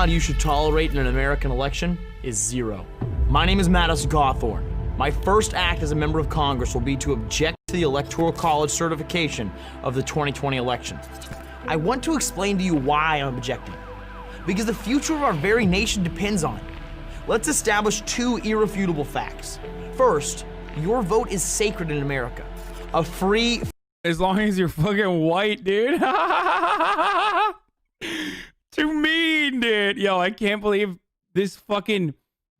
fraud you should tolerate in an American election is zero. My name is Madison Cawthorn. My first act as a member of Congress will be to object to the Electoral College certification of the 2020 election. I want to explain to you why I'm objecting. Because the future of our very nation depends on it. Let's establish two irrefutable facts. First, your vote is sacred in America. A free... As long as you're fucking white, dude. Too mean, dude. Yo, I can't believe this fucking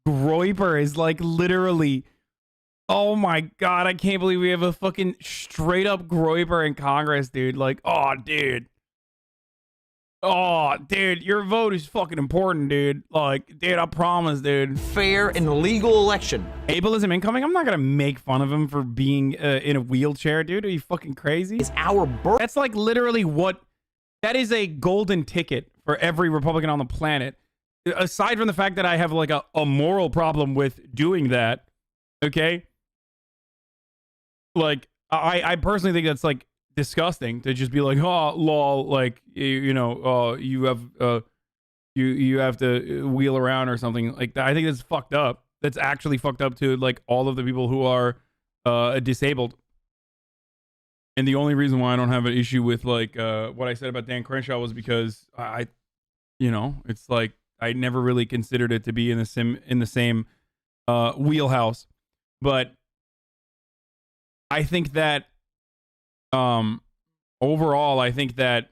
groiper is like literally... Oh my god, I can't believe we have a fucking straight up groiper in Congress, dude. Like, oh, dude. Oh, dude, your vote is fucking important, dude. Like, dude, I promise, dude. Fair and legal election. Ableism incoming? I'm not gonna make fun of him for being in a wheelchair, dude. Are you fucking crazy? Is our birth. That's like literally what... That is a golden ticket for every Republican on the planet. Aside from the fact that I have like a moral problem with doing that, okay? Like, I personally think that's like disgusting to just be like, oh, lol, like, you know, you have to wheel around or something like that. I think that's fucked up. That's actually fucked up to like all of the people who are disabled. And the only reason why I don't have an issue with like what I said about Dan Crenshaw was because you know, it's like I never really considered it to be in the same wheelhouse. But I think that overall, I think that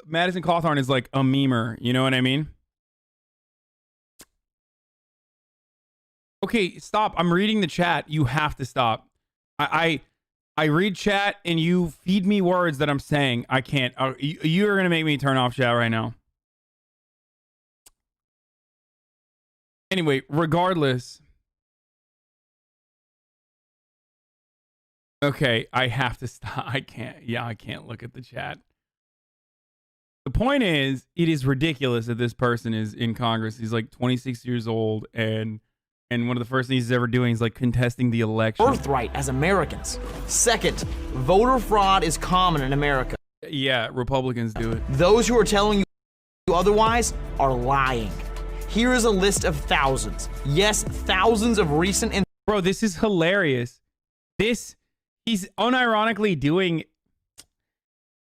Madison Cawthorn is like a memer. You know what I mean? Okay, stop. I'm reading the chat. You have to stop. I read chat and you feed me words that I'm saying. I can't. You're going to make me turn off chat right now. Anyway, regardless. Okay, I have to stop. I can't. Yeah, I can't look at the chat. The point is, it is ridiculous that this person is in Congress. He's like 26 years old and one of the first things he's ever doing is like contesting the election. Birthright as Americans. Second, voter fraud is common in America. Yeah, Republicans do it. Those who are telling you otherwise are lying. Here is a list of thousands. Yes, thousands of recent... Bro, this is hilarious. He's unironically doing...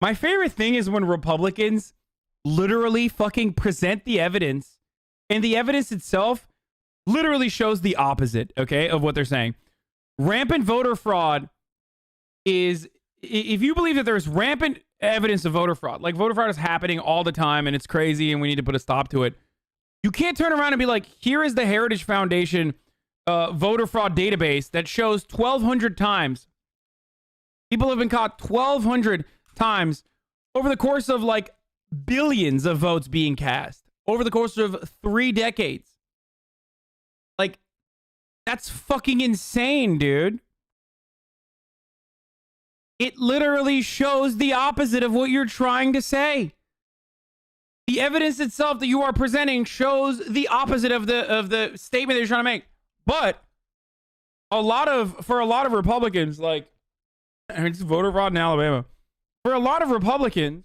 My favorite thing is when Republicans literally fucking present the evidence, and the evidence itself literally shows the opposite, okay, of what they're saying. Rampant voter fraud is... If you believe that there's rampant evidence of voter fraud, like voter fraud is happening all the time and it's crazy and we need to put a stop to it, you can't turn around and be like, here is the Heritage Foundation voter fraud database that shows 1,200 times. People have been caught 1,200 times over the course of like billions of votes being cast over the course of 3 decades. Like, that's fucking insane, dude. It literally shows the opposite of what you're trying to say. The evidence itself that you are presenting shows the opposite of the statement that you're trying to make. But for a lot of Republicans, like, it's voter fraud in Alabama. For a lot of Republicans,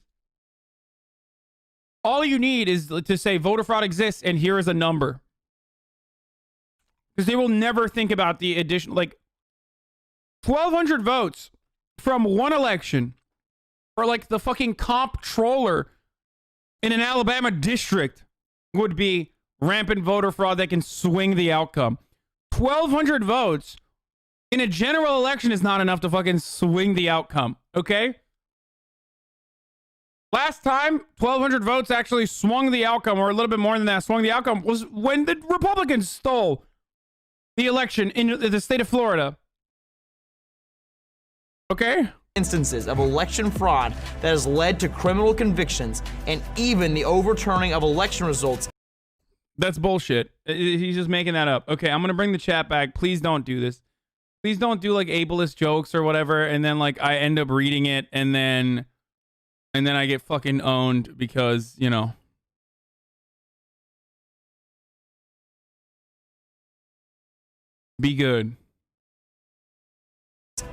all you need is to say voter fraud exists and here is a number. Because they will never think about the addition, like 1,200 votes from one election or like the fucking comptroller in an Alabama district would be rampant voter fraud that can swing the outcome. 1,200 votes in a general election is not enough to fucking swing the outcome, okay? Last time, 1,200 votes actually swung the outcome, or a little bit more than that, swung the outcome, was when the Republicans stole the election in the state of Florida. Okay? Instances of election fraud that has led to criminal convictions and even the overturning of election results. That's bullshit. He's just making that up. Okay, I'm gonna bring the chat back. Please don't do this. Please don't do like ableist jokes or whatever, and then like I end up reading it, and then I get fucking owned because, you know. Be good.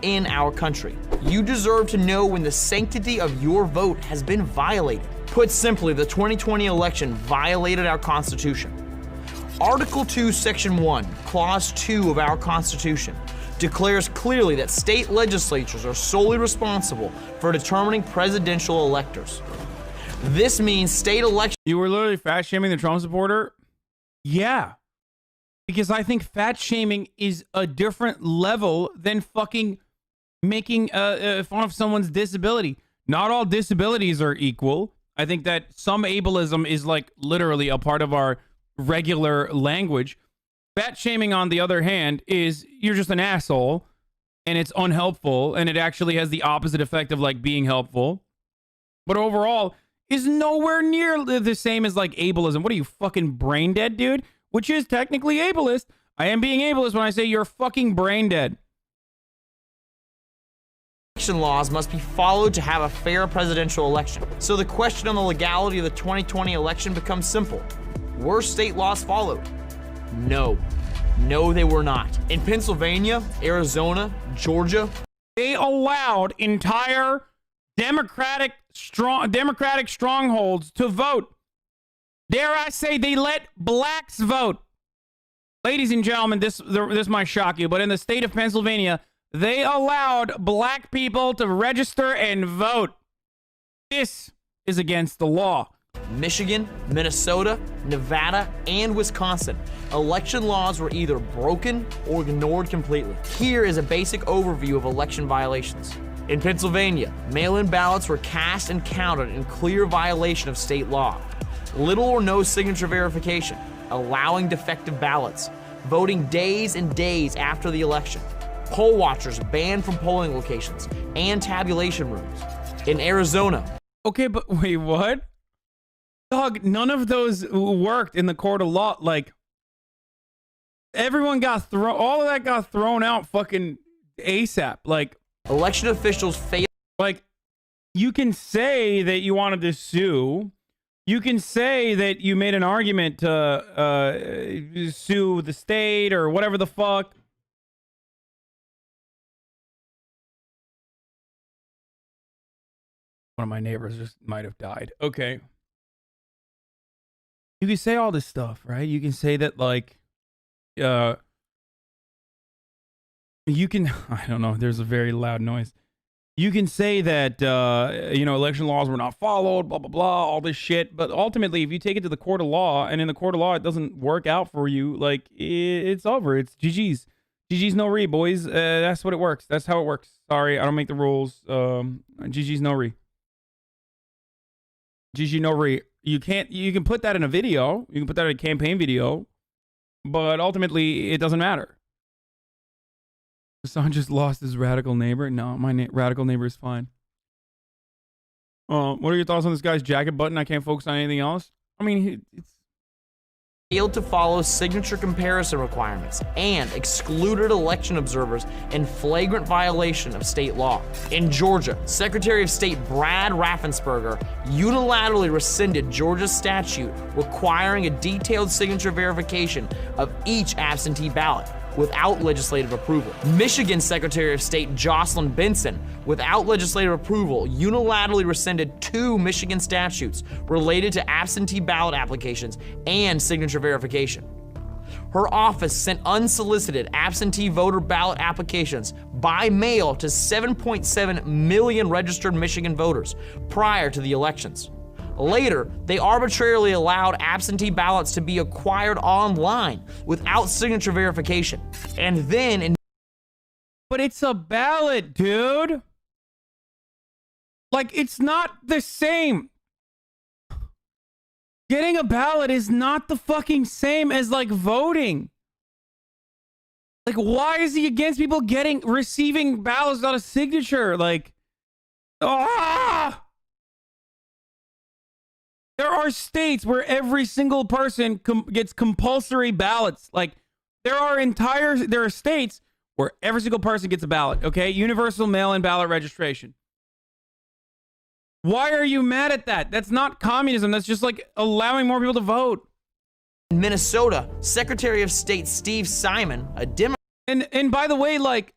In our country. You deserve to know when the sanctity of your vote has been violated. Put simply, the 2020 election violated our Constitution. Article 2, Section 1, Clause 2 of our Constitution declares clearly that state legislatures are solely responsible for determining presidential electors. This means state elections. You were literally fat shaming the Trump supporter? Yeah. Because I think fat shaming is a different level than fucking making fun of someone's disability. Not all disabilities are equal. I think that some ableism is like literally a part of our regular language. Fat shaming, on the other hand, is you're just an asshole and it's unhelpful and it actually has the opposite effect of like being helpful. But overall, is nowhere near the same as like ableism. What are you, fucking brain dead, dude? Which is technically ableist. I am being ableist when I say you're fucking brain dead. Election laws must be followed to have a fair presidential election. So the question on the legality of the 2020 election becomes simple. Were state laws followed? No. No, they were not. In Pennsylvania, Arizona, Georgia, they allowed entire Democratic strongholds to vote. Dare I say they let blacks vote. Ladies and gentlemen, this might shock you, but in the state of Pennsylvania, they allowed black people to register and vote. This is against the law. Michigan, Minnesota, Nevada, and Wisconsin, election laws were either broken or ignored completely. Here is a basic overview of election violations. In Pennsylvania, mail-in ballots were cast and counted in clear violation of state law. Little or no signature verification, allowing defective ballots, voting days and days after the election, poll watchers banned from polling locations, and tabulation rooms. In Arizona. Okay, but wait, what? Dog, none of those worked in the court of law. Like, everyone got thrown, all of that got thrown out fucking ASAP. Like, election officials failed. Like, you can say that you wanted to sue. You can say that you made an argument to sue the state or whatever the fuck. One of my neighbors just might have died. Okay. You can say all this stuff, right? You can say that, like, you can, I don't know, there's a very loud noise. You can say that, you know, election laws were not followed, blah, blah, blah, all this shit. But ultimately, if you take it to the court of law, and in the court of law, it doesn't work out for you, like, it's over. It's GG's. GG's no re, boys. That's what it works. That's how it works. Sorry, I don't make the rules. GG's no re. GG no re. You can put that in a video. You can put that in a campaign video. But ultimately, it doesn't matter. Hassan just lost his radical neighbor. No, my radical neighbor is fine. What are your thoughts on this guy's jacket button? I can't focus on anything else. I mean, it's failed to follow signature comparison requirements and excluded election observers in flagrant violation of state law. In Georgia, Secretary of State Brad Raffensperger unilaterally rescinded Georgia's statute requiring a detailed signature verification of each absentee ballot without legislative approval. Michigan Secretary of State Jocelyn Benson, without legislative approval, unilaterally rescinded 2 Michigan statutes related to absentee ballot applications and signature verification. Her office sent unsolicited absentee voter ballot applications by mail to 7.7 million registered Michigan voters prior to the elections. Later, they arbitrarily allowed absentee ballots to be acquired online without signature verification. And then But it's a ballot, dude. Like, it's not the same. Getting a ballot is not the fucking same as, like, voting. Like, why is he against people receiving ballots without a signature? Like, ah! There are states where every single person gets compulsory ballots. Like, there are states where every single person gets a ballot, okay? Universal mail-in ballot registration. Why are you mad at that? That's not communism. That's just like allowing more people to vote. in Minnesota, Secretary of State Steve Simon, a Democrat. And by the way, like,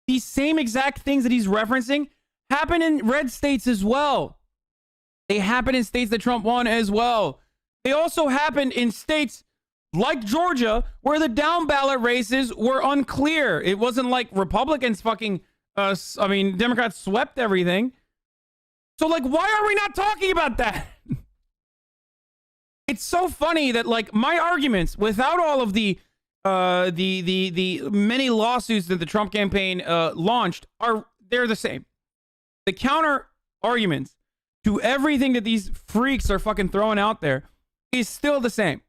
these same exact things that he's referencing happen in red states as well. They happen in states that Trump won as well. They also happened in states like Georgia, where the down ballot races were unclear. It wasn't like Republicans Democrats swept everything. So, like, why are we not talking about that? It's so funny that, like, my arguments, without all of the many lawsuits that the Trump campaign launched, they're the same. The counter arguments to everything that these freaks are fucking throwing out there is still the same.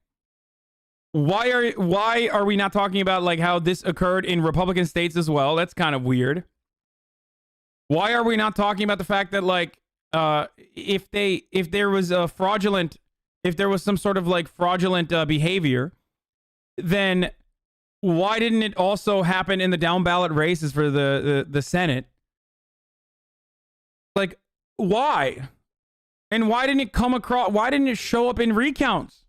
Why are we not talking about, like, how this occurred in Republican states as well? That's kind of weird. Why are we not talking about the fact that, like, if there was some sort of, like, fraudulent behavior, then why didn't it also happen in the down ballot races for the Senate? Like, why? And why didn't it show up in recounts?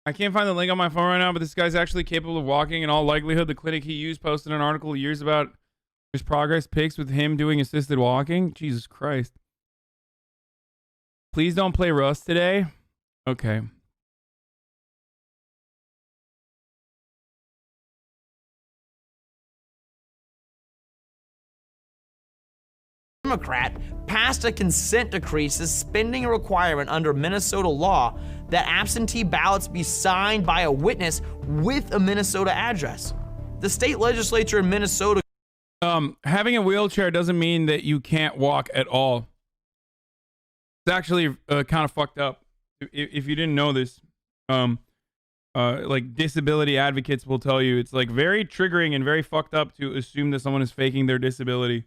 I can't find the link on my phone right now, but this guy's actually capable of walking. In all likelihood, the clinic he used posted an article years about his progress pics with him doing assisted walking. Jesus Christ. Please don't play Rust today. Okay. Democrat passed a consent decree suspending a requirement under Minnesota law that absentee ballots be signed by a witness with a Minnesota address. The state legislature in Minnesota. Having a wheelchair doesn't mean that you can't walk at all. It's actually kind of fucked up. If you didn't know this, like, disability advocates will tell you it's, like, very triggering and very fucked up to assume that someone is faking their disability.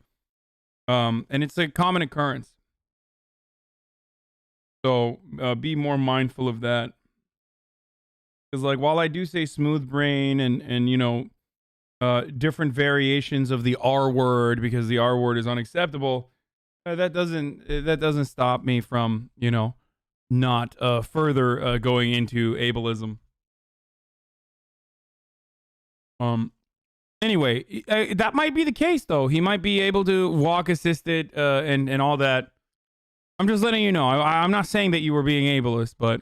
And it's a common occurrence. So be more mindful of that. Because, like, while I do say smooth brain and you know, different variations of the R word because the R word is unacceptable, that doesn't stop me from, you know, not further going into ableism. Anyway, that might be the case, though. He might be able to walk assisted and all that. I'm just letting you know. I'm not saying that you were being ableist, but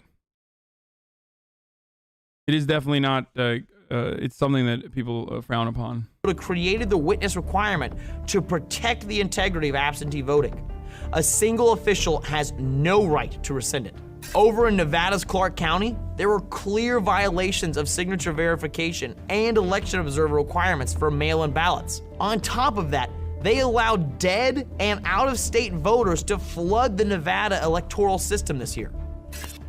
it is definitely not. It's something that people frown upon. Created the witness requirement to protect the integrity of absentee voting. A single official has no right to rescind it. Over in Nevada's Clark County, there were clear violations of signature verification and election observer requirements for mail-in ballots. On top of that, they allowed dead and out-of-state voters to flood the Nevada electoral system this year.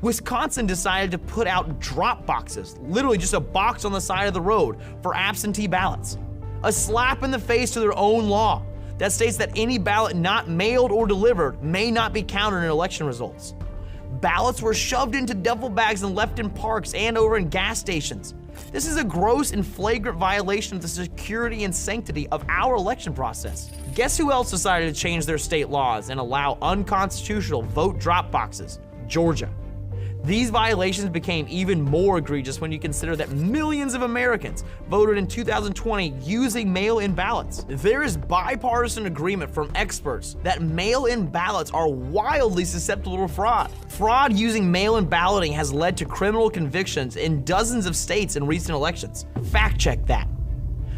Wisconsin decided to put out drop boxes, literally just a box on the side of the road, for absentee ballots. A slap in the face to their own law that states that any ballot not mailed or delivered may not be counted in election results. Ballots were shoved into duffel bags and left in parks and over in gas stations. This is a gross and flagrant violation of the security and sanctity of our election process. Guess who else decided to change their state laws and allow unconstitutional vote drop boxes? Georgia. These violations became even more egregious when you consider that millions of Americans voted in 2020 using mail-in ballots. There is bipartisan agreement from experts that mail-in ballots are wildly susceptible to fraud. Fraud using mail-in balloting has led to criminal convictions in dozens of states in recent elections. Fact check that.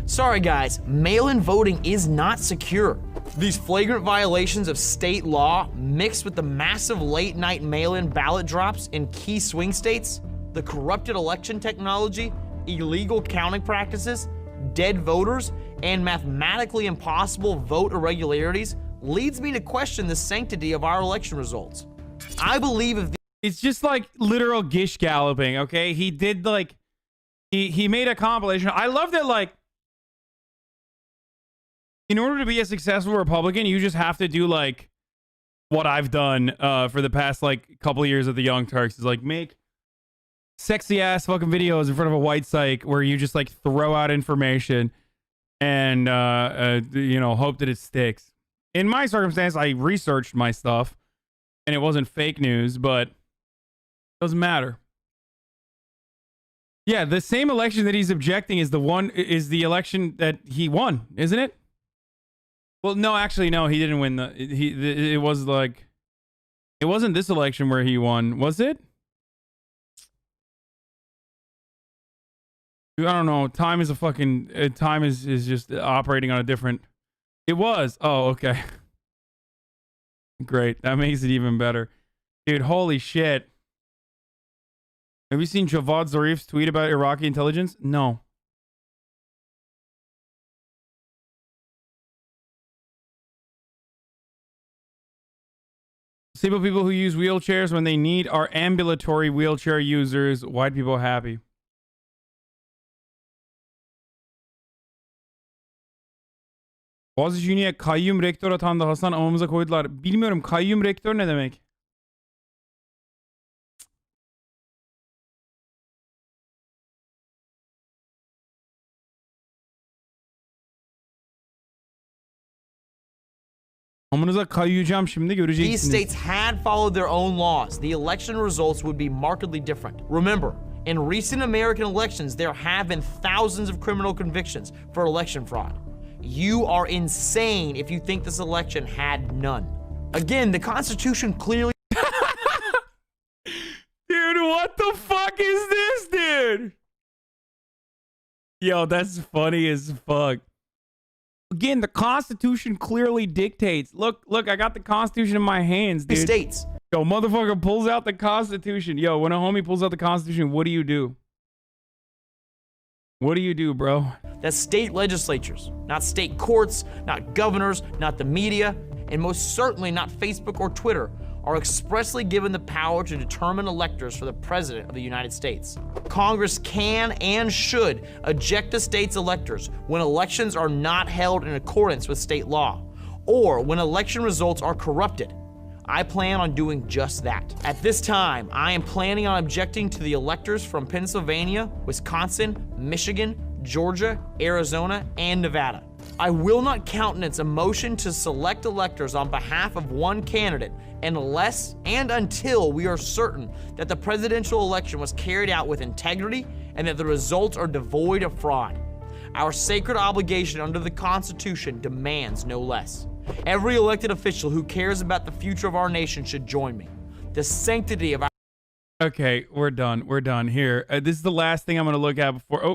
Sorry guys, mail-in voting is not secure. These flagrant violations of state law, mixed with the massive late-night mail-in ballot drops in key swing states, the corrupted election technology, illegal counting practices, dead voters, and mathematically impossible vote irregularities, leads me to question the sanctity of our election results. I believe if it's just like literal gish galloping, okay? He did, like, he made a compilation. I love that, like, in order to be a successful Republican, you just have to do, like, what I've done for the past, like, couple of years of the Young Turks, is, like, make sexy ass fucking videos in front of a white psych where you just, like, throw out information and you know, hope that it sticks. In my circumstance, I researched my stuff and it wasn't fake news, but Doesn't matter. Yeah, the same election that he's objecting is the election that he won, isn't it? Well, no, actually, no, he didn't win it was like, it wasn't this election where he won, was it? I don't know. Time is time is just operating on a different. It was. Oh, okay. Great. That makes it even better. Dude, holy shit. Have you seen Javad Zarif's tweet about Iraqi intelligence? No. Disabled people who use wheelchairs when they need are ambulatory wheelchair users. White people happy. Boğaziçi Üniversitesi'ne kayyum rektör atandı. Hasan amamıza koydular. Bilmiyorum, kayyum rektör ne demek? Amınıza kayyacağım şimdi, göreceksiniz. These states had followed their own laws, the election results would be markedly different. Remember, in recent American elections, there have been thousands of criminal convictions for election fraud. You are insane if you think this election had none. Again, the Constitution clearly... Dude, what the fuck is this, dude? Yo, that's funny as fuck. Again, the Constitution clearly dictates. Look, I got the Constitution in my hands, dude. States. Yo, motherfucker pulls out the Constitution. Yo, when a homie pulls out the Constitution, what do you do? What do you do, bro? That's state legislatures, not state courts, not governors, not the media, and most certainly not Facebook or Twitter, are expressly given the power to determine electors for the President of the United States. Congress can and should eject a state's electors when elections are not held in accordance with state law, or when election results are corrupted. I plan on doing just that. At this time, I am planning on objecting to the electors from Pennsylvania, Wisconsin, Michigan, Georgia, Arizona, and Nevada. I will not countenance a motion to select electors on behalf of one candidate unless and until we are certain that the presidential election was carried out with integrity and that the results are devoid of fraud. Our sacred obligation under the Constitution demands no less. Every elected official who cares about the future of our nation should join me. The sanctity of our... Okay, we're done. We're done. Here, this is the last thing I'm going to look at before... Oh,